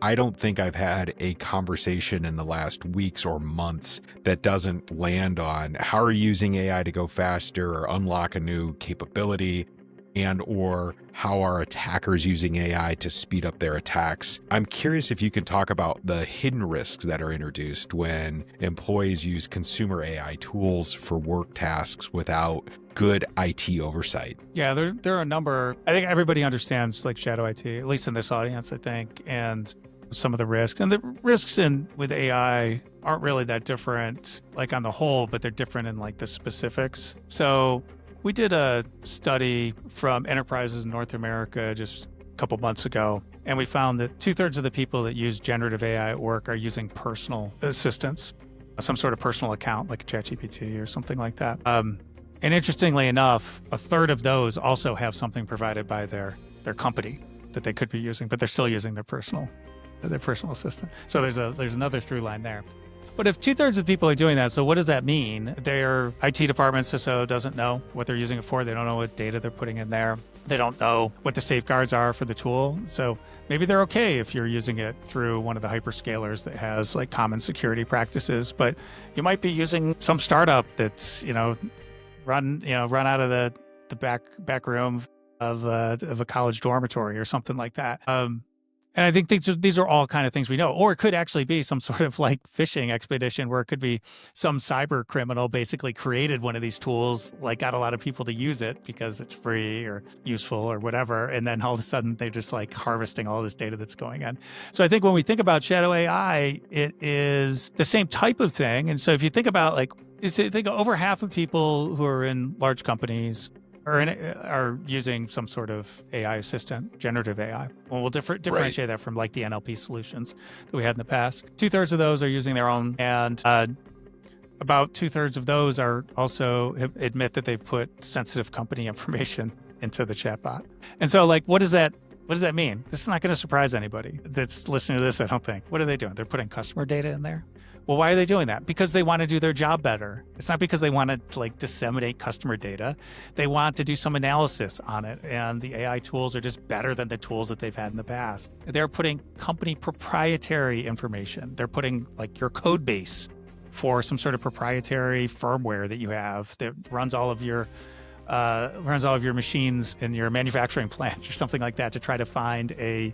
I don't think I've had a conversation in the last weeks or months that doesn't land on how are you using AI to go faster or unlock a new capability, and or how are attackers using AI to speed up their attacks. I'm curious if you can talk about the hidden risks that are introduced when employees use consumer AI tools for work tasks without good IT oversight. Yeah, there are a number. I think everybody understands like shadow IT, at least in this audience, I think, and some of the risks. And the risks with AI aren't really that different, like on the whole, but they're different in like the specifics. So we did a study from enterprises in North America just a couple months ago, and we found that 2/3 of the people that use generative AI at work are using personal assistants, some sort of personal account like a ChatGPT or something like that. And interestingly enough, 1/3 of those also have something provided by their company that they could be using, but they're still using their personal assistant. So there's another through line there. But if 2/3 of the people are doing that, so what does that mean? Their IT department, CISO, doesn't know what they're using it for. They don't know what data they're putting in there. They don't know what the safeguards are for the tool. So maybe they're okay if you're using it through one of the hyperscalers that has like common security practices, but you might be using some startup that's, run out of the back room of a college dormitory or something like that. And I think these are all kind of things we know. Or it could actually be some sort of like phishing expedition where it could be some cyber criminal basically created one of these tools, like got a lot of people to use it because it's free or useful or whatever. And then all of a sudden they're just like harvesting all this data that's going in. So I think when we think about shadow AI, it is the same type of thing. And so if you think about I think over half of people who are in large companies are using some sort of AI assistant, generative AI. Well, we'll differentiate that from like the NLP solutions that we had in the past. 2/3 of those are using their own, and about 2/3 of those are also admit that they've put sensitive company information into the chatbot. And so like, what does that mean? This is not going to surprise anybody that's listening to this, I don't think. What are they doing? They're putting customer data in there. Well, why are they doing that? Because they want to do their job better. It's not because they want to like disseminate customer data. They want to do some analysis on it. And the AI tools are just better than the tools that they've had in the past. They're putting company proprietary information. They're putting like your code base for some sort of proprietary firmware that you have that runs all of your machines in your manufacturing plant or something like that to try to find a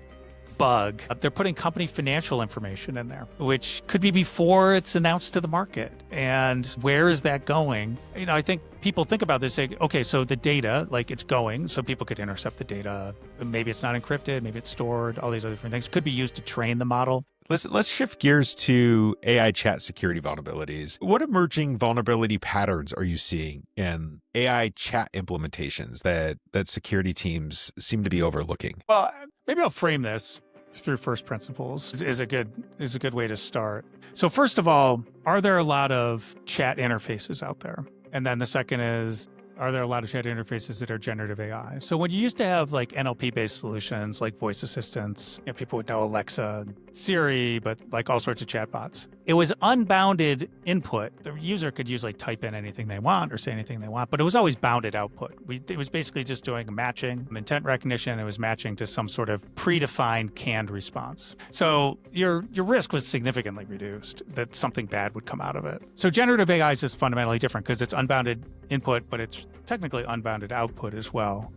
bug. They're putting company financial information in there, which could be before it's announced to the market. And where is that going? I think people think about this, say, okay, so the data, like it's going, so people could intercept the data. Maybe it's not encrypted, maybe it's stored, all these other different things could be used to train the model. Let's shift gears to AI chat security vulnerabilities. What emerging vulnerability patterns are you seeing in AI chat implementations that security teams seem to be overlooking? Well, maybe I'll frame this through first principles is a good way to start. So first of all, are there a lot of chat interfaces out there? And then the second is, are there a lot of chat interfaces that are generative AI? So when you used to have like NLP-based solutions like voice assistants, people would know Alexa, Siri, but like all sorts of chatbots. It was unbounded input. The user could use like type in anything they want or say anything they want, but it was always bounded output. It was basically just doing matching, intent recognition. It was matching to some sort of predefined canned response. So your risk was significantly reduced that something bad would come out of it. So generative AI is just fundamentally different because it's unbounded input, but it's technically unbounded output as well.